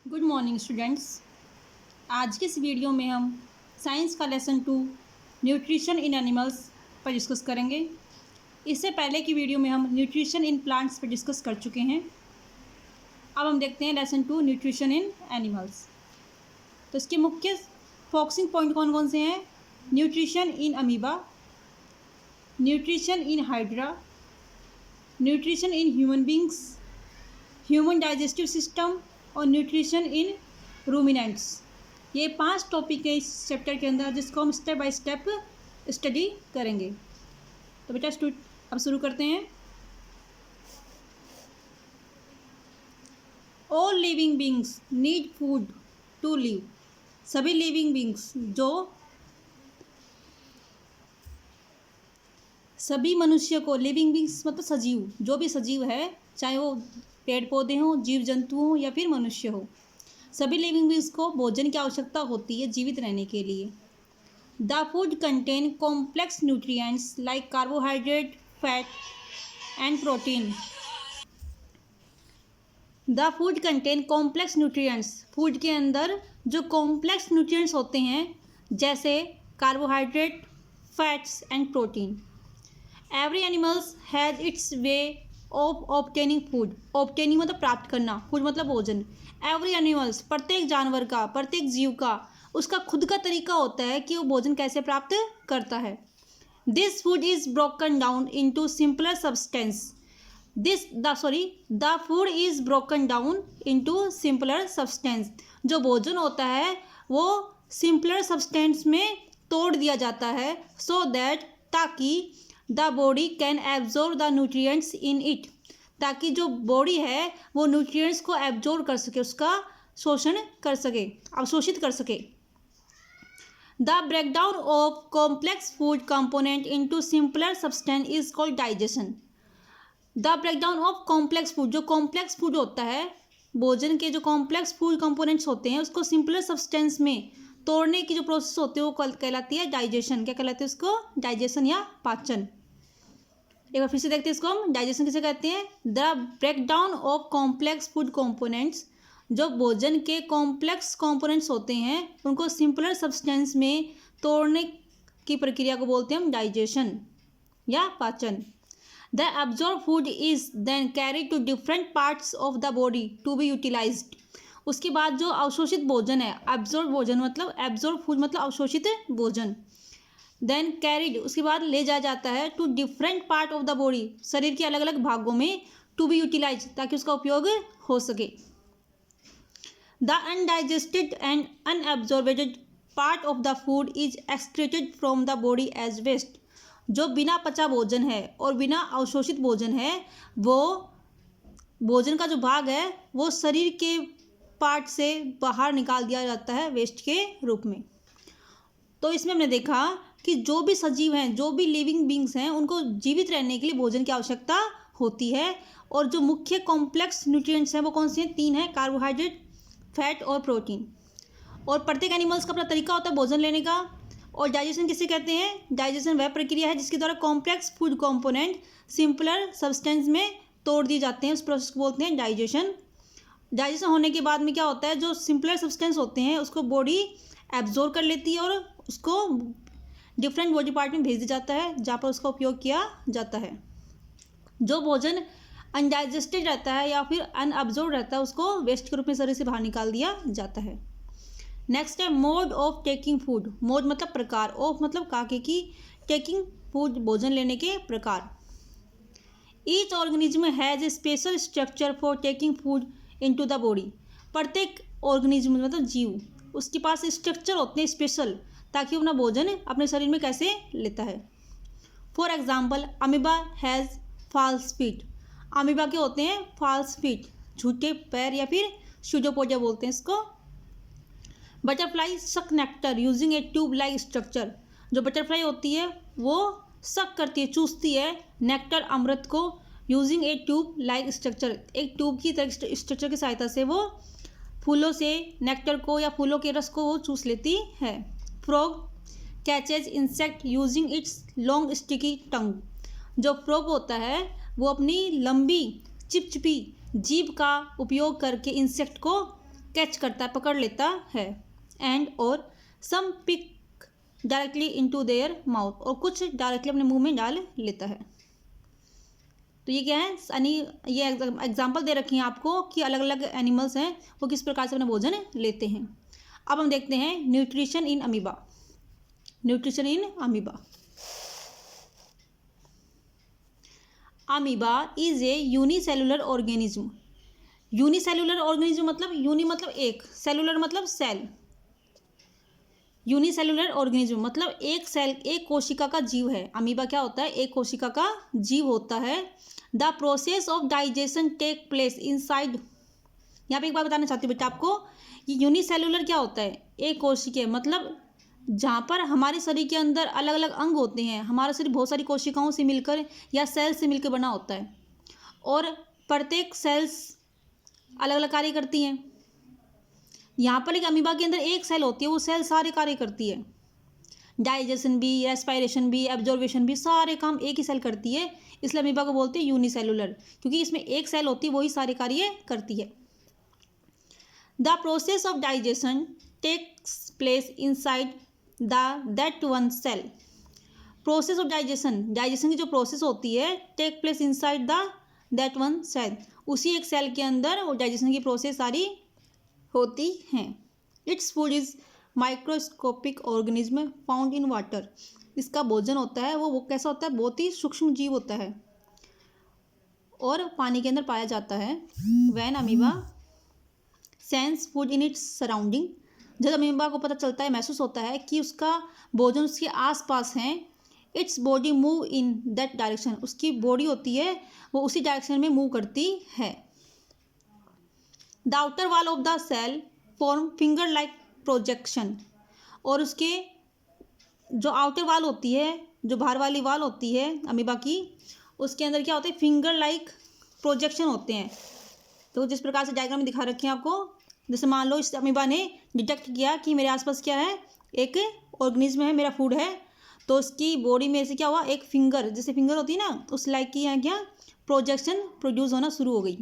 Good morning students. आज के इस वीडियो में हम साइंस का लेसन 2 न्यूट्रिशन इन एनिमल्स पर डिस्कस करेंगे। इससे पहले की वीडियो में हम न्यूट्रिशन इन प्लांट्स पर डिस्कस कर चुके हैं। अब हम देखते हैं लेसन 2 न्यूट्रिशन इन एनिमल्स। तो इसके मुख्य फोकसिंग पॉइंट कौन कौन से हैं? Nutrition in amoeba, nutrition in hydra, nutrition in human beings, human digestive system और न्यूट्रिशन इन रूमिनेंट्स। ये 5 टॉपिक है इस चैप्टर के अंदर, जिसको हम स्टेप बाय स्टेप स्टडी करेंगे। तो बेटा अब शुरू करते हैं। All living beings need food to live. सभी लिविंग बींग्स, सभी मनुष्य को, लिविंग बींग्स मतलब सजीव, जो भी सजीव है, चाहे वो पेड़ पौधे हों, जीव जंतु हों या फिर मनुष्य हो, सभी लिविंग बींग्स को भोजन की आवश्यकता होती है जीवित रहने के लिए। The food contain complex nutrients like carbohydrate, fat and protein. The food contain complex nutrients, food के अंदर जो कॉम्प्लेक्स न्यूट्रिएंट्स होते हैं, जैसे carbohydrate, fats and protein. Every animals has its way of obtaining food. Obtaining मतलब प्राप्त करना, food मतलब भोजन। एवरी एनिमल्स, प्रत्येक जानवर का, प्रत्येक जीव का उसका खुद का तरीका होता है कि वो भोजन कैसे प्राप्त करता है। This food is broken down into simpler substance. The food is broken down into simpler substance. जो भोजन होता है वो सिंपलर सब्सटेंस में तोड़ दिया जाता है, सो दैट, ताकि the body can absorb the nutrients in it, ताकि जो बॉडी है वो न्यूट्रिएंट्स को एब्जॉर्ब कर सके, उसका शोषण कर सके, अवशोषित कर सके। The breakdown of complex food component into simpler substance is called digestion. The breakdown of complex food, जो कॉम्प्लेक्स फूड होता है, भोजन के जो कॉम्प्लेक्स फूड कंपोनेंट्स होते हैं, उसको सिंपलर सब्सटेंस में तोड़ने की जो प्रोसेस होती है वो कहलाती है डाइजेशन। क्या कहलाती है उसको? डाइजेशन या पाचन। एक बार फिर से देखते हैं इसको हम डाइजेशन किसे कहते हैं। The breakdown of complex food components, जो भोजन के कॉम्प्लेक्स कंपोनेंट्स होते हैं उनको सिंपलर सब्सटेंस में तोड़ने की प्रक्रिया को बोलते हैं हम डाइजेशन या पाचन। The absorb food is then carried to different parts of the body to be utilized. उसके बाद जो अवशोषित भोजन है, एब्जॉर्ब भोजन मतलब, एब्जॉर्ब फूड मतलब अवशोषित भोजन, देन कैरिड उसके बाद ले जाया जाता है to different part of the body, शरीर के अलग अलग भागों में, टू बी यूटिलाइज, ताकि उसका उपयोग हो सके। The undigested and unabsorbed part of the food is excreted from the body as waste. जो बिना पचा भोजन है और बिना अवशोषित भोजन है, वो भोजन का जो भाग है वो शरीर के पार्ट से बाहर निकाल दिया जाता है वेस्ट के रूप में। तो इसमें हमने देखा कि जो भी सजीव हैं, जो भी लिविंग बींग्स हैं, उनको जीवित रहने के लिए भोजन की आवश्यकता होती है। और जो मुख्य कॉम्प्लेक्स न्यूट्रिएंट्स हैं वो कौन से हैं? 3 हैं, कार्बोहाइड्रेट, फैट और प्रोटीन। और प्रत्येक एनिमल्स का अपना तरीका होता है भोजन लेने का। और डाइजेशन किसे कहते हैं? डाइजेशन वह प्रक्रिया है जिसके द्वारा complex food component simpler substance में तोड़ दिए जाते हैं, उस प्रोसेस को बोलते हैं डाइजेशन। डाइजेशन होने के बाद में क्या होता है, जो सिंपलर सब्सटेंस होते हैं उसको बॉडी एब्जॉर्ब कर लेती है और उसको डिफरेंट बॉडी पार्ट में भेज दिया जाता है, जहाँ पर उसका उपयोग किया जाता है। जो भोजन अनडाइजेस्टेड रहता है या फिर अनअब्जॉर्ब रहता है, उसको वेस्ट के रूप में शरीर से बाहर निकाल दिया जाता है। नेक्स्ट है mode of taking food. Mode मतलब प्रकार, ऑफ मतलब काके की, टेकिंग फूड भोजन लेने के प्रकार। Each organism has a special structure for taking food into the body. प्रत्येक ऑर्गेनिज्म मतलब जीव, उसके पास स्ट्रक्चर होते हैं स्पेशल, ताकि वो अपना भोजन अपने शरीर में कैसे लेता है। For example, amoeba has false feet. Amoeba के होते हैं फॉल्स फीट, झूठे पैर या फिर सूडोपोडिया बोलते हैं इसको। बटरफ्लाई सक नेक्टर यूजिंग ए ट्यूब लाइक स्ट्रक्चर। जो बटरफ्लाई होती है वो सक करती है, चूसती है नेक्टर, अमृत को, यूजिंग ए ट्यूब लाइक स्ट्रक्चर, एक ट्यूब की तरह स्ट्रक्चर की सहायता से वो फूलों से नेक्टर को या फूलों के रस को वो चूस लेती है। Frog catches insect using its long sticky tongue. जो फ्रॉग होता है वो अपनी लंबी चिपचिपी जीभ का उपयोग करके इंसेक्ट को कैच करता है, पकड़ लेता है। एंड और some pick directly into their mouth, और कुछ डायरेक्टली अपने मुंह में डाल लेता है। तो ये क्या है, यानी ये एग्जाम्पल दे रखी हैं आपको कि अलग अलग एनिमल्स हैं वो किस प्रकार से अपना भोजन लेते हैं। अब हम देखते हैं nutrition in amoeba. Nutrition in amoeba. Amoeba is a unicellular organism. Unicellular organism मतलब यूनि मतलब एक, सेलुलर मतलब सेल। यूनिसेलुलर ऑर्गेनिज्म मतलब एक सेल, एक कोशिका का जीव है। अमीबा क्या होता है, एक कोशिका का जीव होता है। The process of digestion take place inside. यहाँ पे एक बात बताना चाहती हूँ बेटा आपको, ये यूनिसेलुलर क्या होता है, एक कोशिका मतलब जहाँ पर हमारे शरीर के अंदर अलग अलग अंग होते हैं। हमारा शरीर बहुत सारी कोशिकाओं से मिलकर या सेल से मिलकर बना होता है, और प्रत्येक सेल्स अलग अलग कार्य करती हैं। यहाँ पर एक अमीबा के अंदर एक सेल होती है, वो सेल सारे कार्य करती है। डाइजेशन भी, रेस्पायरेशन भी, एब्जॉर्बेशन भी, सारे काम एक ही सेल करती है। इसलिए अमीबा को बोलते हैं यूनिसेलुलर, क्योंकि इसमें एक सेल होती है, वही सारे कार्य करती है। The process of digestion takes place inside that one cell. Process of digestion, digestion की जो प्रोसेस होती है, take place inside that one cell, उसी एक सेल के अंदर वो डाइजेशन की प्रोसेस सारी होती हैं। Its food is microscopic organism found in water. इसका भोजन होता है वो कैसा होता है, बहुत ही सूक्ष्म जीव होता है और पानी के अंदर पाया जाता है। When amoeba sense food in its surrounding, जब अमीबा को पता चलता है, महसूस होता है कि उसका भोजन उसके आसपास है, its body move in that direction, उसकी बॉडी होती है वो उसी डायरेक्शन में मूव करती है। The outer wall of the cell form finger like projection, और उसके जो आउटर वॉल होती है, जो बाहर वाली वॉल होती है अमीबा की, उसके अंदर क्या होता है, फिंगर लाइक प्रोजेक्शन होते हैं। तो जिस प्रकार से डायग्राम में दिखा रखे हैं आपको, जैसे मान लो इस अमीबा ने डिटेक्ट किया कि मेरे आसपास क्या है, एक ऑर्गेनिज्म है, मेरा फूड है, तो उसकी बॉडी में से क्या हुआ, एक फिंगर, जैसे फिंगर होती है ना, उस लाइक की यहाँ क्या प्रोजेक्शन प्रोड्यूस होना शुरू हो गई।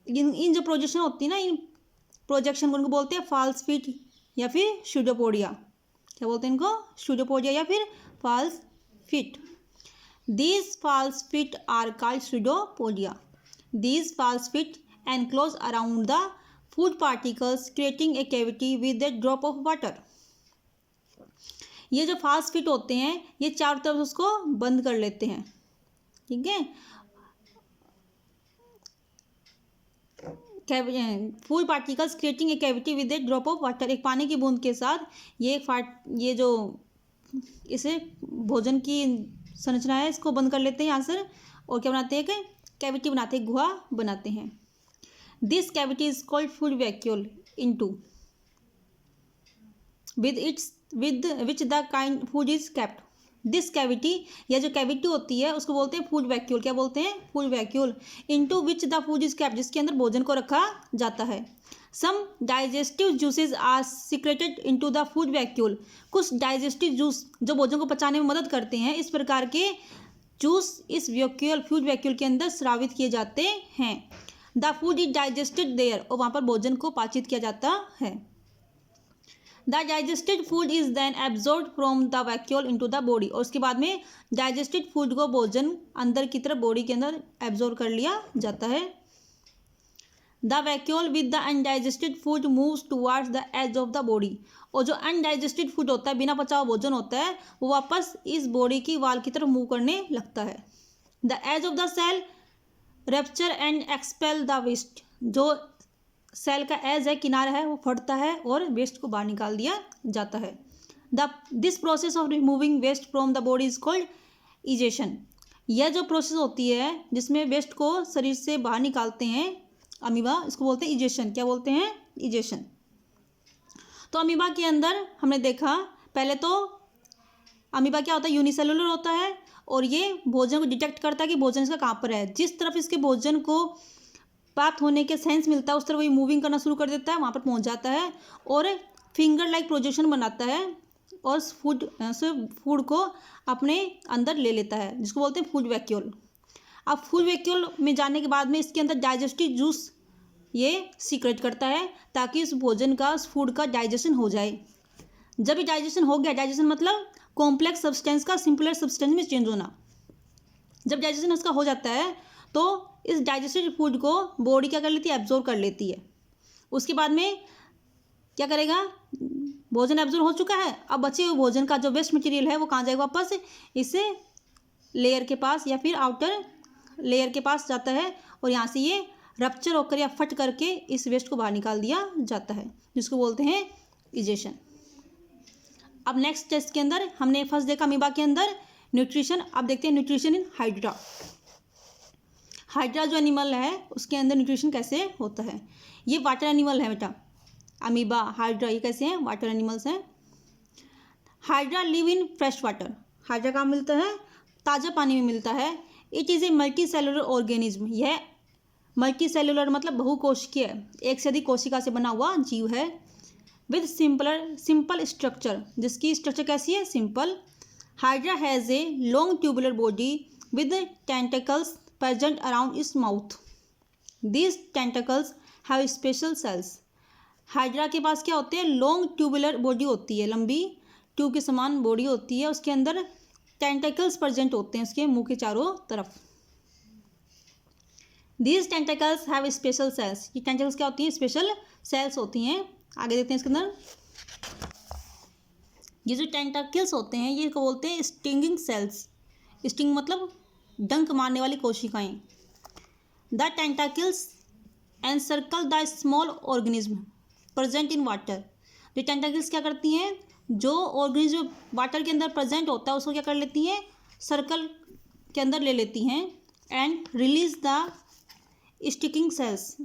इन जो प्रोजेक्शन होती है ना, इन प्रोजेक्शन को उनको बोलते हैं फॉल्स फिट या फिर स्यूडोपोडिया। क्या बोलते हैं इनको, स्यूडोपोडिया या फिर false feet. These false feet are called pseudopodia. These false feet enclose around the food particles creating a cavity with a drop of water. ये जो फॉल्स फिट होते हैं, ये चारों तरफ उसको बंद कर लेते हैं, ठीक है। Food particles creating a cavity with a drop of water, एक पानी की बूंद के साथ ये जो इसे भोजन की संरचना है, इसको बंद कर लेते हैं यहाँ से, और क्या बनाते हैं कि कैविटी बनाते हैं, गुहा बनाते हैं। This cavity is called food vacuole into with which the kind food is kept. This cavity, या जो कैविटी होती है उसको बोलते हैं फूड वैक्यूल। क्या बोलते हैं, food vacuole. Into which the food is kept, जिसके अंदर भोजन को रखा जाता है। Some digestive juices are secreted into the food vacuole. कुछ डाइजेस्टिव जूस जो भोजन को पचाने में मदद करते हैं, इस प्रकार के जूस इस वैक्यूल, फूड वैक्यूल के अंदर स्रावित किए जाते हैं। The food is digested there, और वहाँ पर भोजन को पाचित किया जाता है। The digested food is then absorb from the vacuole into the body, और उसके बाद में डाइजेस्टेड फूड को भोजन अंदर की तरफ बॉडी के अंदर एब्जॉर्ब कर लिया जाता है। The vacuole with the undigested food moves towards the edge of the body, और जो अनडाइजेस्टेड फूड होता है, बिना पचा हुआ भोजन होता है, वो वापस इस बॉडी की वाल की तरफ मूव करने लगता है। The edge of the cell rupture and expel the waste, जो सेल का एज है, किनारा है, वो फटता है और वेस्ट को बाहर निकाल दिया जाता है। This process of removing waste from the body is called egestion. यह जो प्रोसेस होती है जिसमें वेस्ट को शरीर से बाहर निकालते हैं अमीबा, इसको बोलते हैं इजेशन। क्या बोलते हैं, इजेशन। तो अमीबा के अंदर हमने देखा, पहले तो अमीबा क्या होता है, यूनिसेलुलर होता है, और ये भोजन को डिटेक्ट करता है कि भोजन इसका कहाँ पर है। जिस तरफ इसके भोजन को प्राप्त होने के सेंस मिलता है, उस तरफ वही मूविंग करना शुरू कर देता है, वहाँ पर पहुँच जाता है और फिंगर लाइक प्रोजेक्शन बनाता है और फूड को अपने अंदर ले लेता है, जिसको बोलते हैं फूड वैक्यूल। अब फूड वैक्यूल में जाने के बाद में इसके अंदर डाइजेस्टिव जूस ये सीक्रेट करता है ताकि उस भोजन का, उस फूड का डाइजेशन हो जाए। जब ये डाइजेशन हो गया, डाइजेशन मतलब कॉम्प्लेक्स सब्सटेंस का सिंपलर सब्सटेंस में चेंज होना, जब डाइजेशन उसका हो जाता है तो इस डाइजेस्टेड फूड को बॉडी क्या कर लेती है, एब्जॉर्ब कर लेती है। उसके बाद में क्या करेगा, भोजन एब्जॉर्ब हो चुका है, अब बचे हुए भोजन का जो वेस्ट मटेरियल है वो कहाँ जाएगा, वापस इसे लेयर के पास या फिर आउटर लेयर के पास जाता है और यहाँ से ये रप्चर होकर या फट करके इस वेस्ट को बाहर निकाल दिया जाता है, जिसको बोलते हैं इजेशन। अब नेक्स्ट टेस्ट के अंदर हमने फर्स्ट देखा अमीबा के अंदर न्यूट्रिशन। अब देखते हैं न्यूट्रिशन इन हाइड्रा। हाइड्रा जो एनिमल है उसके अंदर न्यूट्रिशन कैसे होता है। ये वाटर एनिमल है बेटा, अमीबा, हाइड्रा, ये कैसे हैं, वाटर एनिमल्स हैं। Hydra live in fresh water. Hydra कहाँ मिलता है, ताज़ा पानी में मिलता है। It is a multi cellular organism. यह मल्टी सेलुलर मतलब बहुकोशिकीय, एक से अधिक कोशिका से बना हुआ जीव है। विद सिंपल स्ट्रक्चर, जिसकी स्ट्रक्चर कैसी है, simple. Hydra has a long tubular body with tentacles present around its mouth. These tentacles have special cells. Hydra के पास क्या होते हैं, लॉन्ग ट्यूबुलर बॉडी होती है, लंबी ट्यूब के समान बॉडी होती है, उसके अंदर टेंटिकल्स प्रेजेंट होते हैं उसके मुंह के चारों तरफ। These tentacles have special cells. ये टेंटिकल्स क्या होती हैं, स्पेशल सेल्स होती हैं। आगे देखते हैं इसके अंदर, ये जो टेंटाकिल्स होते हैं ये को बोलते हैं स्टिंगिंग सेल्स। स्टिंग मतलब डंक मारने वाली कोशिकाएं। The tentacles encircle the small organism present in water. जो टेंटाकिल्स क्या करती हैं, जो ऑर्गेनिज्म वाटर के अंदर प्रेजेंट होता है उसको क्या कर लेती हैं, सर्कल के अंदर ले लेती हैं and release the sticking cells.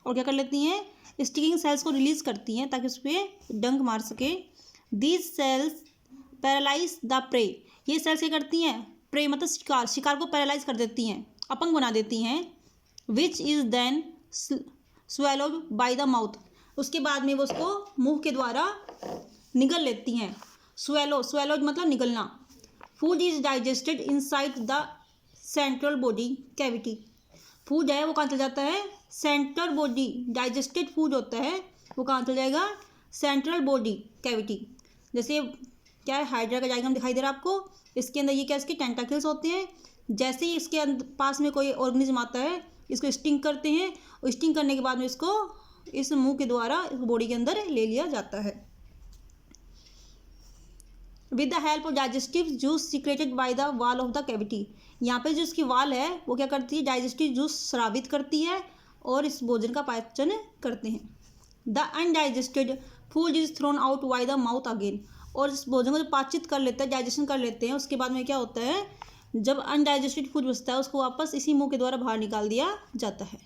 और क्या कर लेती हैं, स्टिकिंग सेल्स को रिलीज करती हैं ताकि उस पर डंक मार सके। These cells paralyse the prey. ये सेल्स क्या करती हैं, प्रे मतलब शिकार, शिकार को पैरालाइज कर देती हैं, अपंग बना देती हैं। Which is then swallowed by the mouth. उसके बाद में वो उसको मुंह के द्वारा निगल लेती हैं। स्वेलोड मतलब निगलना। Food is digested inside the central body cavity. Food है वो कहाँ चल जाता है, सेंट्रल बॉडी। डाइजेस्टेड फूड होता है वो कहाँ चल जाएगा, सेंट्रल बॉडी कैविटी। जैसे क्या है, हाइड्रा का डायग्राम दिखाई दे रहा है आपको, इसके अंदर ये क्या, इसके टेंटाकिल्स होते हैं। जैसे ही इसके पास में कोई ऑर्गेनिज्म आता है इसको स्टिंग करते हैं और स्टिंग करने के बाद में इसको इस मुंह के द्वारा इस बॉडी के अंदर ले लिया जाता है। With the help of digestive juice secreted by the wall of the cavity. यहाँ पे जो इसकी वाल है वो क्या करती है, डाइजेस्टिव जूस स्रावित करती है और इस भोजन का पाचन करते हैं। The undigested food is thrown out by the mouth again. और इस भोजन को जो पाचित कर लेते हैं, डाइजेशन कर लेते हैं, उसके बाद में क्या होता है, जब अनडाइजेस्टेड फूड बचता है उसको वापस इसी मुंह के द्वारा बाहर निकाल दिया जाता है।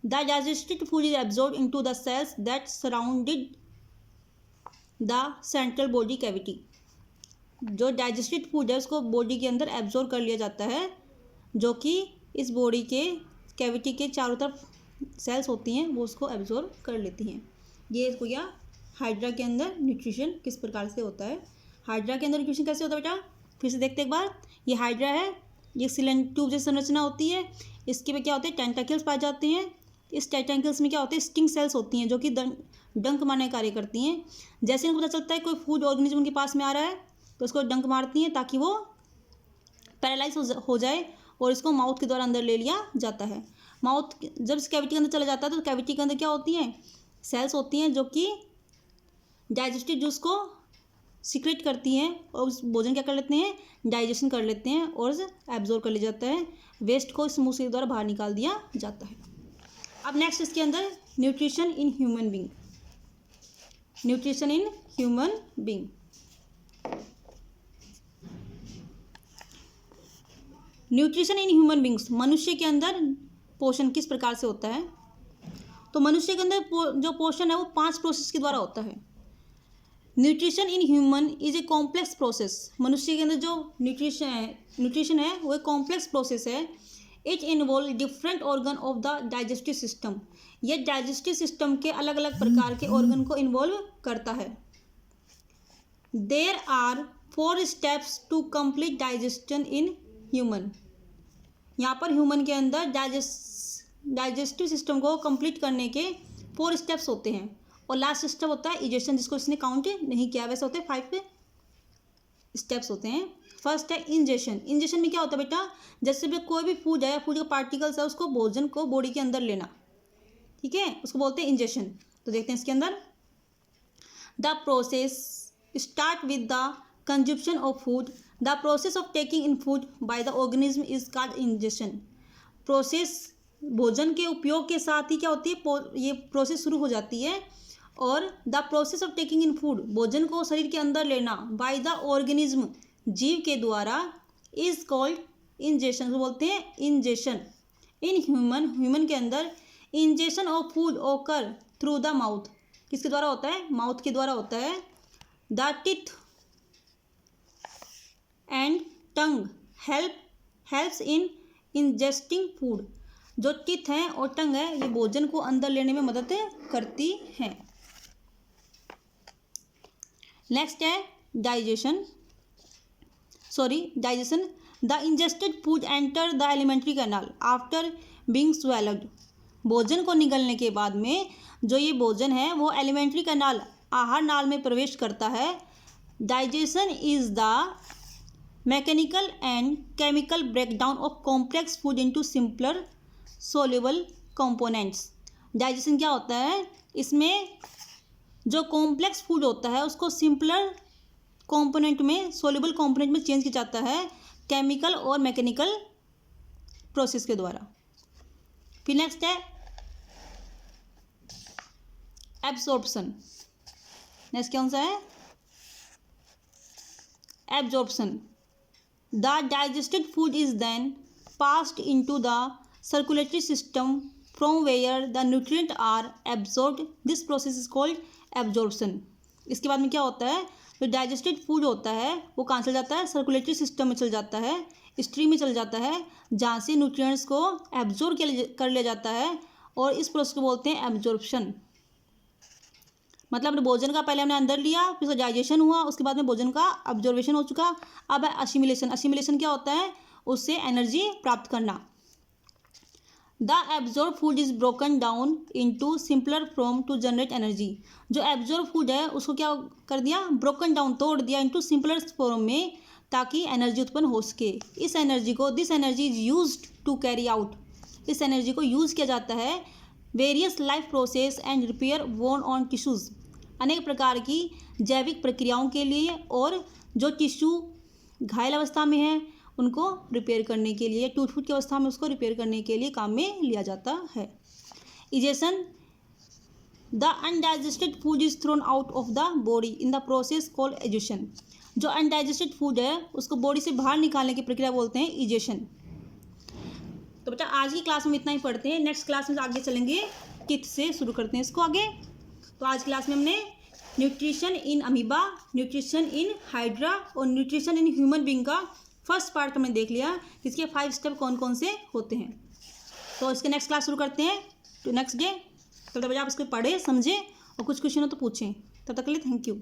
The digested food is absorb into the cells that surrounded the central body cavity. जो डाइजेस्टेड फूड है उसको बॉडी के अंदर एब्जॉर्ब कर लिया जाता है, जो कि इस बॉडी के कैविटी के चारों तरफ सेल्स होती हैं वो उसको एब्जॉर्ब कर लेती हैं। ये इसको या हाइड्रा के अंदर न्यूट्रिशन किस प्रकार से होता है। हाइड्रा के अंदर न्यूट्रिशन कैसे होता है बेटा, फिर से देखते एक बार। ये हाइड्रा है, ये सिलेंडर ट्यूब जैसी संरचना होती है, इसके में क्या होते हैं, टेंटाकिल्स पाए जाते हैं। इस टेंटाकिल्स में क्या होते हैं, स्टिंग सेल्स होती हैं जो कि डंक मारने का कार्य करती हैं। जैसे इनको पता चलता है कोई फूड ऑर्गेनिज्म उनके पास में आ रहा है तो उसको डंक मारती हैं ताकि वो पैरालाइज हो जाए और इसको माउथ के द्वारा अंदर ले लिया जाता है। माउथ जब इस कैविटी के अंदर चला जाता है तो कैविटी के अंदर क्या होती हैं, सेल्स होती हैं जो कि डाइजेस्टिव जूस को सीक्रेट करती हैं और उस भोजन क्या कर लेते हैं, डाइजेशन कर लेते हैं और एब्जॉर्ब कर लिया जाता है। वेस्ट को इस मुंह के द्वारा बाहर निकाल दिया जाता है। अब नेक्स्ट इसके अंदर nutrition in human being. Nutrition in human being. Nutrition in human beings, मनुष्य के अंदर पोषण किस प्रकार से होता है। तो मनुष्य के अंदर जो पोषण है वो 5 प्रोसेस के द्वारा होता है। Nutrition in human is a complex process. मनुष्य के अंदर जो न्यूट्रिशन है वो एक कॉम्प्लेक्स प्रोसेस है। It involve different organ of the digestive system. यह डाइजेस्टिव सिस्टम के अलग अलग प्रकार के ऑर्गन को इन्वॉल्व करता है। There are 4 steps to complete digestion in human. यहाँ पर ह्यूमन के अंदर डाइजेस्टिव सिस्टम को कंप्लीट करने के 4 स्टेप्स होते हैं और लास्ट स्टेप होता है इजेशन, जिसको इसने काउंट नहीं किया, वैसे होते हैं 5 स्टेप्स होते हैं। फर्स्ट है इंजेशन। इंजेशन में क्या होता है बेटा, जैसे भी कोई भी फूड है, फूड का पार्टिकल्स है, उसको भोजन को बॉडी के अंदर लेना, ठीक है, उसको बोलते हैं इंजेशन। तो देखते हैं इसके अंदर, the process start with the consumption of food, the process of taking in food by the organism is called ingestion. Process भोजन के उपयोग के साथ ही क्या होती है, ये प्रोसेस शुरू हो जाती है। और the process of taking in food, भोजन को शरीर के अंदर लेना, बाय द ऑर्गेनिज्म, जीव के द्वारा, इज कॉल्ड इंजेशन, बोलते हैं इंजेशन। इन ह्यूमन के अंदर इंजेशन ऑफ फूड ओकर थ्रू द माउथ, किसके द्वारा होता है, माउथ के द्वारा होता है। The teeth and tongue helps in ingesting food, जो टीथ हैं और टंग है ये भोजन को अंदर लेने में मदद करती हैं। नेक्स्ट है digestion. The ingested food enter the alimentary canal after being swallowed. भोजन को निगलने के बाद में जो ये भोजन है वो एलिमेंट्री कैनाल, आहार नाल में प्रवेश करता है। Digestion is the mechanical and chemical breakdown of complex food into simpler soluble components. Digestion क्या होता है, इसमें जो कॉम्प्लेक्स फूड होता है उसको सिंपलर कंपोनेंट में, सोल्यूबल कंपोनेंट में चेंज किया जाता है केमिकल और मैकेनिकल प्रोसेस के द्वारा। फिर नेक्स्ट है एब्जॉर्प्शन। नेक्स्ट कौन सा है, absorption. The digested food is then passed into the circulatory system from where the nutrient are absorbed, this process is called absorption. इसके बाद में क्या होता है, जो डाइजेस्टेड फूड होता है वो कहाँ चल जाता है, सर्कुलेटरी सिस्टम में चल जाता है, स्ट्रीम में चल जाता है, जहाँ से न्यूट्रिएंट्स को एब्जॉर्ब कर लिया जाता है, और इस प्रोसेस को बोलते हैं एब्जॉर्प्शन। मतलब भोजन का पहले हमने अंदर लिया, फिर डाइजेशन हुआ, उसके बाद में भोजन का अब्जॉर्वेशन हो चुका। अब है असिमिलेशन। असिमिलेशन क्या होता है, उससे एनर्जी प्राप्त करना। The absorb food is broken down into simpler form to generate energy. जो एब्जॉर्ब फूड है उसको क्या कर दिया, ब्रोकन डाउन, तोड़ दिया इनटू सिंपलर फॉर्म में, ताकि एनर्जी उत्पन्न हो सके। इस एनर्जी को, this energy is used to carry out, इस एनर्जी को यूज़ किया जाता है various life process and repair worn on tissues, अनेक प्रकार की जैविक प्रक्रियाओं के लिए, और जो टिश्यू घायल अवस्था में है उनको रिपेयर करने के लिए, टूट फूट की अवस्था में उसको रिपेयर करने के लिए काम में लिया जाता है। Egestion, the undigested food is thrown out of the body in the process called egestion. जो अनडाइजेस्टेड फूड है उसको बॉडी से बाहर निकालने की प्रक्रिया बोलते हैं इजेशन। तो बेटा आज की क्लास में इतना ही पढ़ते हैं, नेक्स्ट क्लास में आगे चलेंगे, कित से शुरू करते हैं इसको आगे। तो आज क्लास में हमने nutrition in amoeba, nutrition in hydra और न्यूट्रिशन इन ह्यूमन बीइंग का फर्स्ट पार्ट हमने देख लिया, इसके 5 स्टेप कौन कौन से होते हैं। तो इसके नेक्स्ट क्लास शुरू करते हैं तो नेक्स्ट डे। तब तक आप इसको पढ़े समझें और कुछ क्वेश्चन हो तो पूछें। तब तक के लिए थैंक यू।